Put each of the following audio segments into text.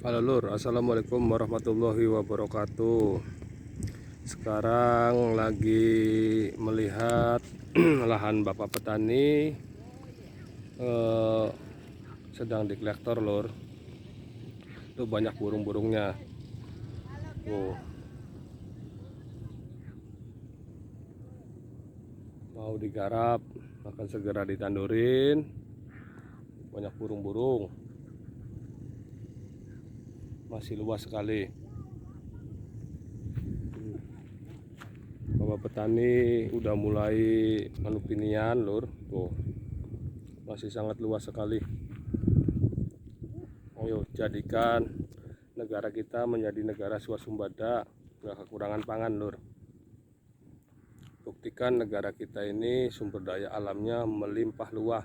Halo Lur, Assalamualaikum warahmatullahi wabarakatuh. Sekarang lagi melihat lahan Bapak petani eh, sedang dikelektor Lur. Itu banyak burung-burungnya. Tuh, mau digarap, akan segera ditandurin. Banyak burung-burung, masih luas sekali. Bapak petani udah mulai manupinian Lur. Tuh, masih sangat luas sekali. Ayo jadikan negara kita menjadi negara swasembada, nggak kekurangan pangan Lur. Buktikan negara kita ini sumber daya alamnya melimpah ruah.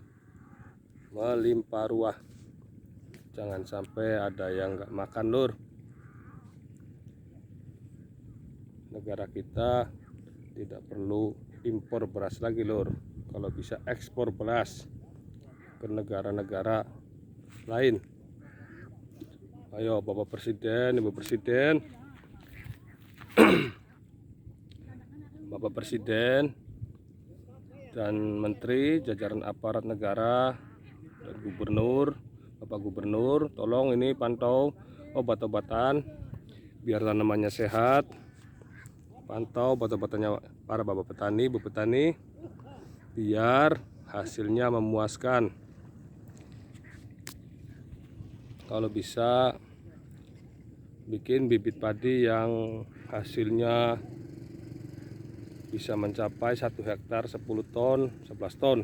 Jangan sampai ada yang nggak makan Lur. Negara kita tidak perlu impor beras lagi Lur. Kalau bisa ekspor beras ke negara-negara lain. Ayo Bapak Presiden, Ibu Presiden, Bapak Presiden dan Menteri, jajaran aparat negara, dan Gubernur, Bapak Gubernur, tolong ini pantau obat-obatan biar tanamannya sehat. Pantau obat-obatannya para Bapak petani, Bu petani, biar hasilnya memuaskan. Kalau bisa bikin bibit padi yang hasilnya bisa mencapai 1 hektar 10 ton, 11 ton.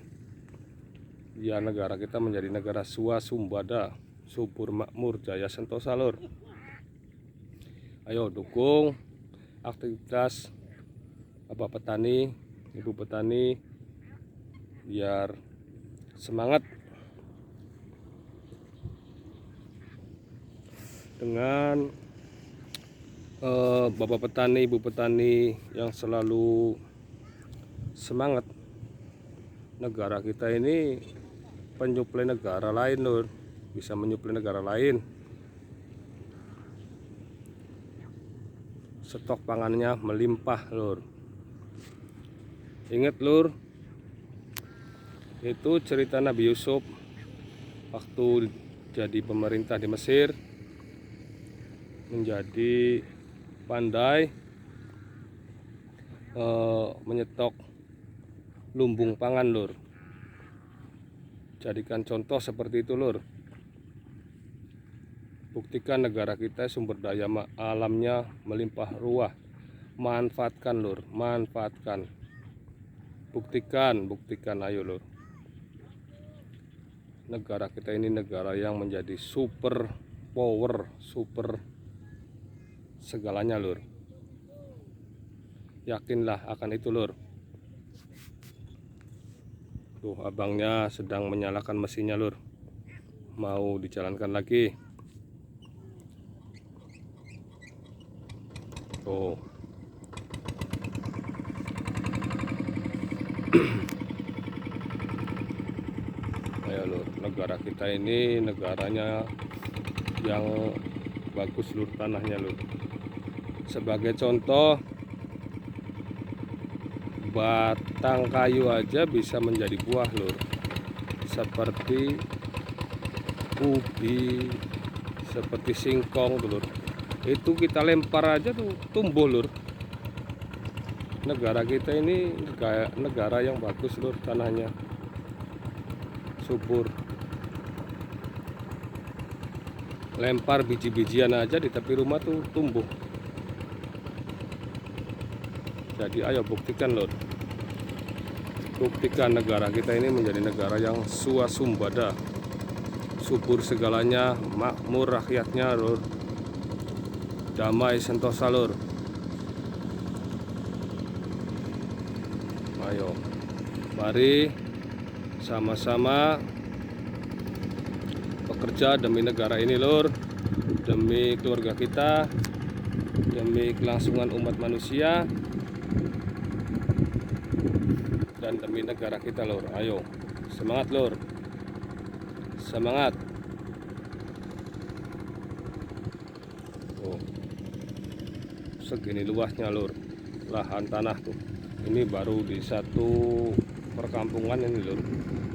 Ya, negara kita menjadi negara swasembada, subur makmur, jaya sentosa Lur. Ayo dukung aktivitas Bapak petani, Ibu petani, biar semangat. Dengan Bapak petani, Ibu petani yang selalu semangat, negara kita ini penyuplai negara lain Lur, bisa menyuplai negara lain. Stok pangannya melimpah Lur. Ingat Lur, itu cerita Nabi Yusuf waktu jadi pemerintah di Mesir, menjadi pandai menyetok lumbung pangan Lur. Jadikan contoh seperti itu Lur. Buktikan negara kita sumber daya alamnya melimpah ruah. Manfaatkan Lur, manfaatkan. Buktikan ayo Lur. Negara kita ini negara yang menjadi super power, super segalanya Lur. Yakinlah akan itu Lur. Tuh, abangnya sedang menyalakan mesinnya Lur. Mau dijalankan lagi. Tuh. Ayo Lur, negara kita ini negaranya yang bagus Lur, tanahnya Lur. Sebagai contoh, batang kayu aja bisa menjadi buah Lur, seperti ubi, seperti singkong tuh Lur. Itu kita lempar aja tuh tumbuh Lur. Negara kita ini negara yang bagus Lur, tanahnya subur. Lempar biji-bijian aja di tepi rumah tuh tumbuh. Jadi ayo buktikan Lur. Buktikan negara kita ini menjadi negara yang swasembada, subur segalanya, makmur rakyatnya Lur. Damai sentosa Lur. Ayo, mari sama-sama bekerja demi negara ini Lur, demi keluarga kita, demi kelangsungan umat manusia, dan demi negara kita Lur. Ayo, semangat Lur, semangat. Oh, segini luasnya lur lahan tanah tuh. Ini baru di satu perkampungan ini lur,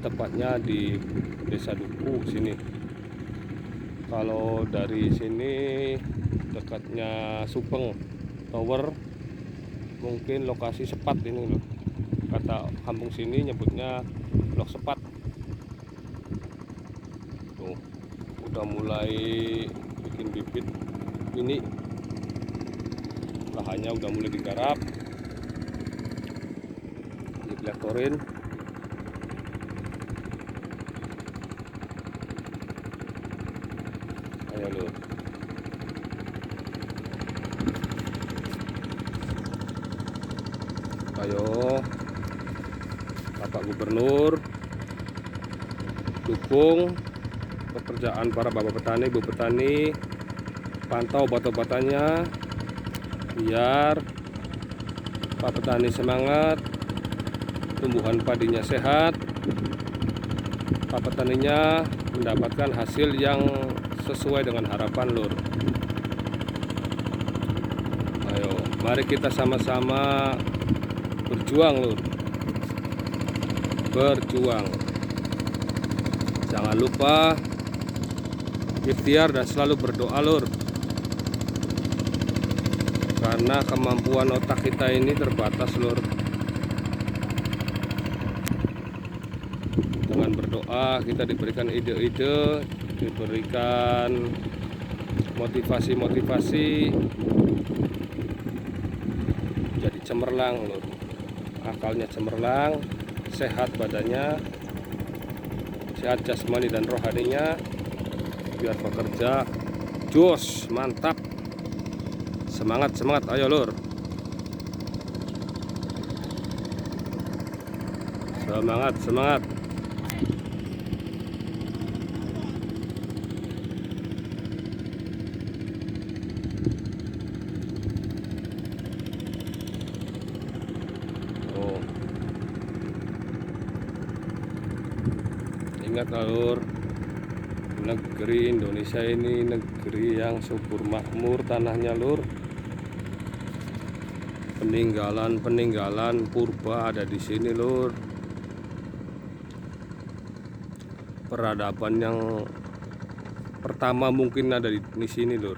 tepatnya di Desa Duku sini. Kalau dari sini dekatnya Supeng Tower, mungkin lokasi Sepat ini lur. Kata kampung sini nyebutnya Blok Sepat. Tuh, udah mulai bikin bibit. Ini lahannya udah mulai digarap, dikelektorin. Ayo lur, ayo Bapak Gubernur dukung pekerjaan para bapak petani, ibu petani, pantau obat-obatannya biar Pak petani semangat, tumbuhan padinya sehat, Pak petaninya mendapatkan hasil yang sesuai dengan harapan lur. Ayo, mari kita sama-sama berjuang lur, berjuang. Jangan lupa ikhtiar dan selalu berdoa lur, karena kemampuan otak kita ini terbatas lur. Dengan berdoa kita diberikan ide-ide, diberikan motivasi-motivasi, jadi cemerlang lur, akalnya cemerlang, sehat badannya, sehat jasmani dan rohaninya, biar bekerja jos, mantap, semangat, ayo lur, semangat. Oh, ingat lur, negeri Indonesia ini negeri yang subur makmur tanahnya lur. Peninggalan purba ada di sini lur. Peradaban yang pertama mungkin ada di sini lur.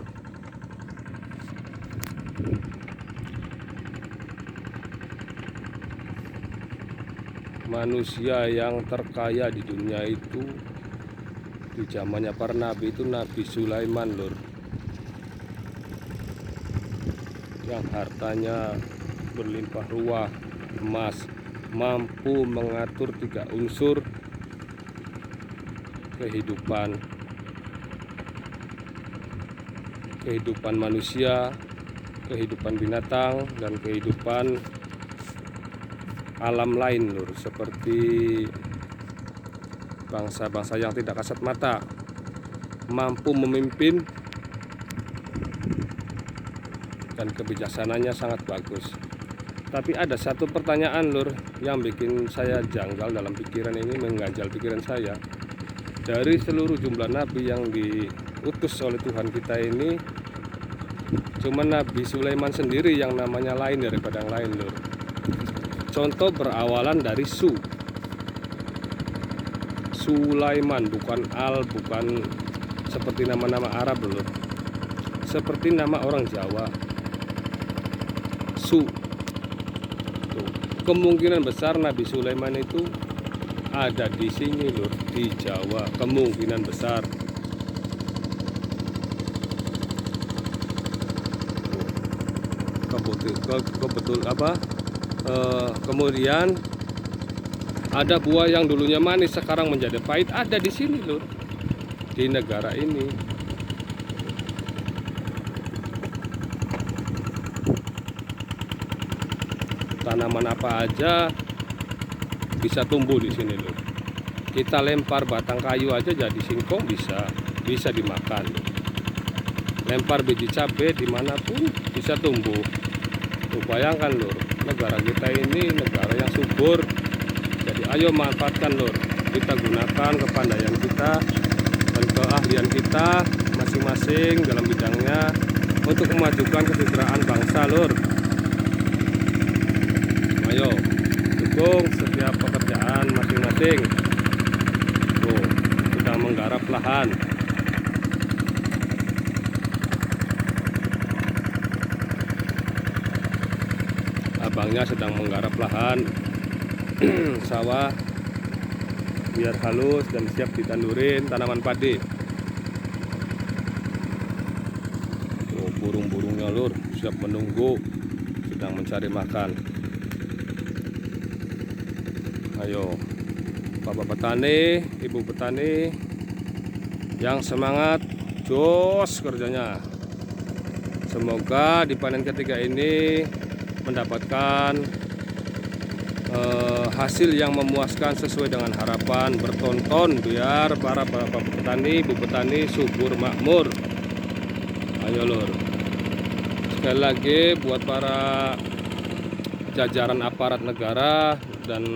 Manusia yang terkaya di dunia itu di zamannya para nabi itu Nabi Sulaiman lur, yang hartanya berlimpah ruah, emas, mampu mengatur 3 unsur kehidupan manusia, kehidupan binatang, dan kehidupan alam lain lur, seperti bangsa-bangsa yang tidak kasat mata, mampu memimpin, dan kebijaksananya sangat bagus. Tapi ada satu pertanyaan lur yang bikin saya janggal dalam pikiran ini, mengganjal pikiran saya. Dari seluruh jumlah nabi yang diutus oleh Tuhan kita ini, cuma Nabi Sulaiman sendiri yang namanya lain daripada yang lain lur. Contoh berawalan dari Sulaiman, bukan bukan seperti nama-nama Arab lur, seperti nama orang Jawa. Kemungkinan besar Nabi Sulaiman itu ada di sini lur, di Jawa, kemungkinan besar. Kemudian ada buah yang dulunya manis sekarang menjadi pahit, ada di sini lur, di negara ini. Tanaman apa aja bisa tumbuh di sini lur. Kita lempar batang kayu aja jadi singkong, bisa dimakan. Lempar biji cabai dimanapun bisa tumbuh. Tuh, bayangkan lur, negara kita ini negara yang subur. Jadi ayo manfaatkan lur, kita gunakan kepandaian kita dan keahlian kita masing-masing dalam bidangnya, untuk memajukan kesejahteraan bangsa, Lur. Ayo dukung setiap pekerjaan masing-masing. Tuh, sudah menggarap lahan. Abangnya sedang menggarap lahan sawah biar halus dan siap ditandurin tanaman padi. Tuh, burung-burungnya, Lur, siap menunggu, sedang mencari makan. Ayo Bapak petani, Ibu petani yang semangat, jos kerjanya. Semoga di panen ketiga ini mendapatkan hasil yang memuaskan sesuai dengan harapan bertonton, biar para bapak petani, ibu petani subur makmur. Ayo, Lur, sekali lagi buat para jajaran aparat negara dan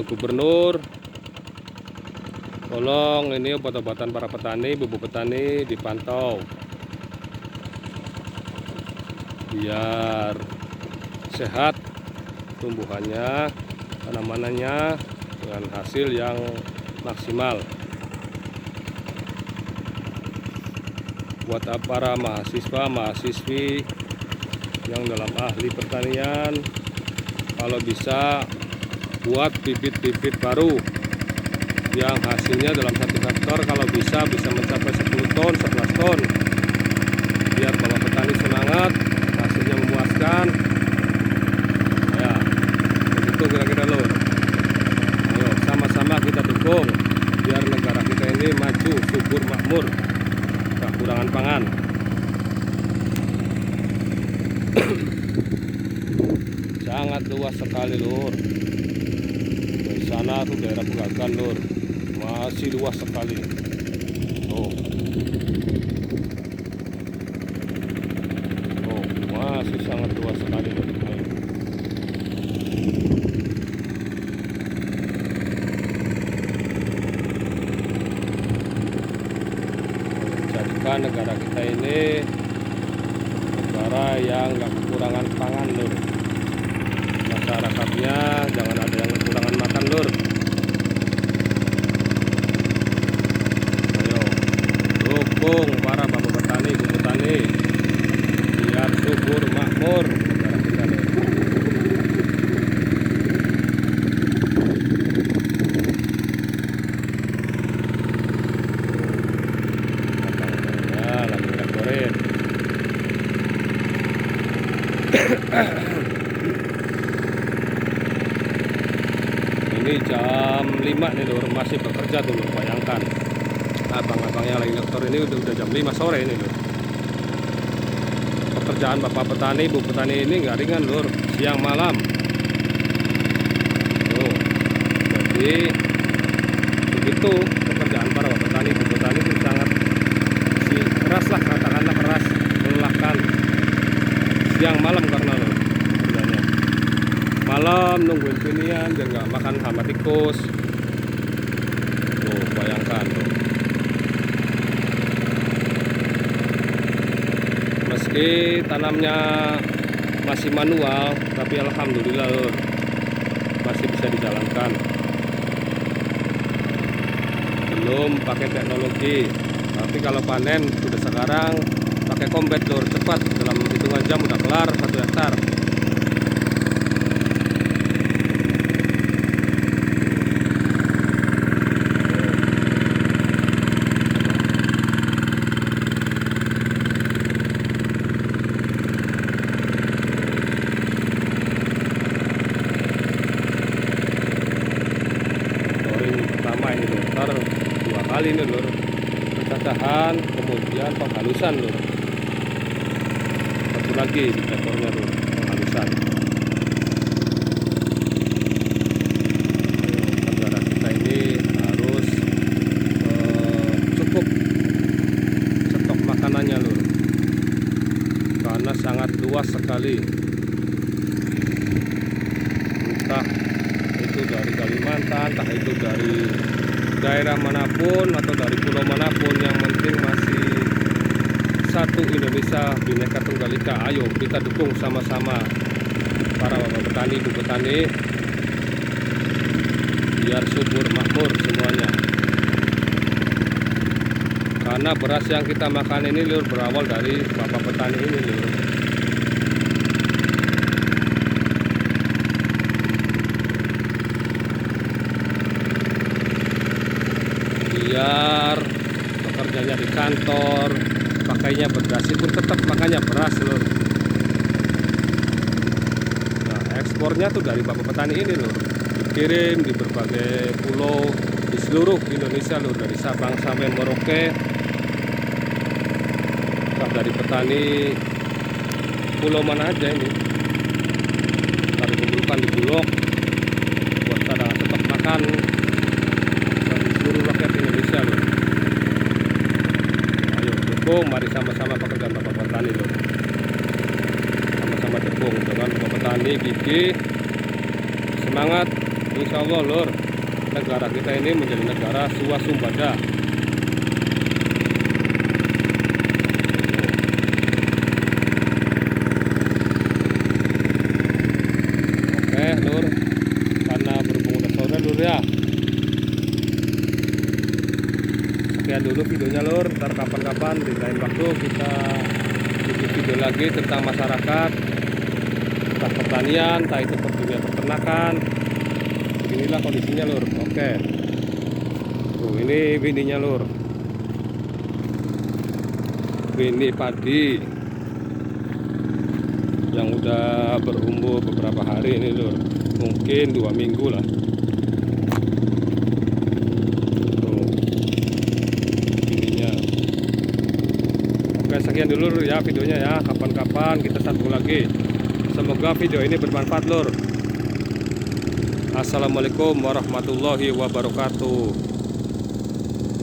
gubernur, tolong ini obat-obatan para petani, ibu petani dipantau biar sehat tumbuhannya, tanamannya dengan hasil yang maksimal. Buat para mahasiswa, mahasiswi yang dalam ahli pertanian, kalau bisa buat bibit-bibit baru yang hasilnya dalam 1 hektar kalau bisa mencapai 10 ton, 11 ton, biar bapak petani semangat, hasilnya memuaskan. Kira-kira, Lur. Ayo sama-sama kita dukung biar negara kita ini maju, subur, makmur, tak kekurangan pangan. Sangat luas sekali, Lur. Di sana tuh daerah Pegagan, Lur, masih luas sekali. Oh, masih sangat luas sekali, Lur. Negara kita ini negara yang gak kekurangan pangan, Lur. Masyarakatnya jangan ada yang kekurangan makan, Lur. Ayo dukung para bapak petani, ibu petani biar subur makmur negara kita, Lur. Ini jam 5 nih, Lur, masih bekerja tuh, Lur. Bayangkan abang-abang yang lagi nyetor ini udah jam 5 sore ini, Lur. Pekerjaan bapak petani, ibu petani ini nggak ringan, Lur, siang malam. Tuh, jadi begitu pekerjaan para bapak petani, ibu petani itu sangat keras lah, katakanlah keras, melelahkan siang malam karena, Lur, malam nungguin pinian biar nggak makan hama tikus. Tuh, bayangkan, tuh. Meski tanamnya masih manual, tapi alhamdulillah, Lur, masih bisa dijalankan. Belum pakai teknologi, tapi kalau panen sudah sekarang pakai kombet, Lur, cepat, dalam hitungan jam udah kelar 1 hektar. Ntar 2 kali nih, Lur, pencacahan kemudian penghalusan, Lur. Satu lagi di tekornya, Lur, penghalusan. Negara kita ini harus cukup stok makanannya, Lur, karena sangat luas sekali. Entah itu dari Kalimantan, entah itu dari daerah manapun atau dari pulau manapun, yang penting masih bisa Bersatu Indonesia Bhinneka Tunggal Ika. Ayo kita dukung sama-sama para bapak petani, ibu petani, biar subur makmur semuanya. Karena beras yang kita makan ini lur berawal dari bapak petani ini lur. Biar pekerjanya di kantor, pakainya berdasi pun tetap makanya beras lur. Nah, ekspornya tuh dari bapak petani ini lur, dikirim di berbagai pulau di seluruh Indonesia lur, dari Sabang sampai Merauke. Entah dari petani pulau mana aja ini, ntar dikumpulkan di Bulog buat cadangan stok makan bagi seluruh rakyat Indonesia lur. Ayo dukung, mari sama-sama pekerjaan bapak petani lur. Sama-sama dukung dengan bapak petani gigih, semangat. Insya Allah lur, negara kita ini menjadi negara swasembada. Oke lur, karena berhubung udah sore lur ya, sekian dulu videonya lur. Ntar kapan-kapan di lain waktu kita bikin video lagi tentang masyarakat, tentang pertanian, entah itu perdunia peternakan. Beginilah kondisinya lur. Oke, tuh ini bininya lur, bini padi yang udah berumur beberapa hari ini lur, mungkin 2 minggu lah. Tuh bininya. Oke, sekian dulu lur ya videonya ya. Kapan-kapan kita sambung lagi. Semoga video ini bermanfaat lur. Assalamualaikum warahmatullahi wabarakatuh.